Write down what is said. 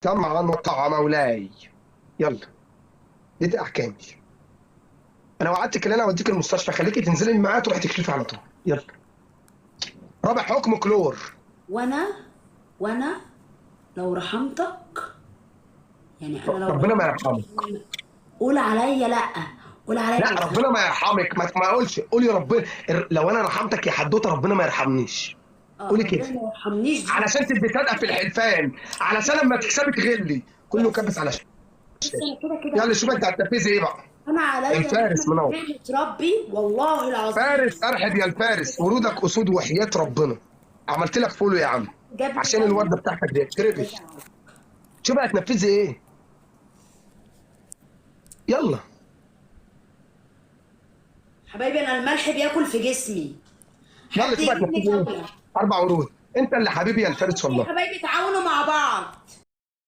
سمعا وطاعة مولاي. يلا، دي احكامي. انا وعدتك ان انا اوديك المستشفى، خليكي تنزلي معايا تروحي تكشفي على طول. يلا. رابع حكم كلور. وانا لو رحمتك، يعني انا لو ربنا ما رحمتك، يرحمك. قول عليا لا، قول عليا لا، ما تخافش. ربنا ما يرحمك، ما اقولش، قولي ربنا. لو انا رحمتك يا حدوته ربنا ما يرحمنيش. قولي ربنا كده. ما يرحمنيش دي. علشان تبقي صادقه في الحلفان، علشان لما تكسبي تغلي كله كبس على شيء. بص انا كده كده يلا شوف انت هتنفذي ايه بقى. انا عليا الفارس نعمه منور. ربي والله العظيم. فارس ارحب يا الفارس، ورودك اسود وحياة ربنا. عملت لك فولو يا عم. جاب لي عشان الورده دايره بتاعتك دي تربل. بتاعه. شوف هتنفذي ايه. يلا. حبايبي انا الملح بياكل في جسمي، يلا حد شوف يجيب لي هتنفذي ايه. جوله. 4 ورود. انت اللي حبيبي يا الفارس يا والله. حبايبي تعاونوا مع بعض.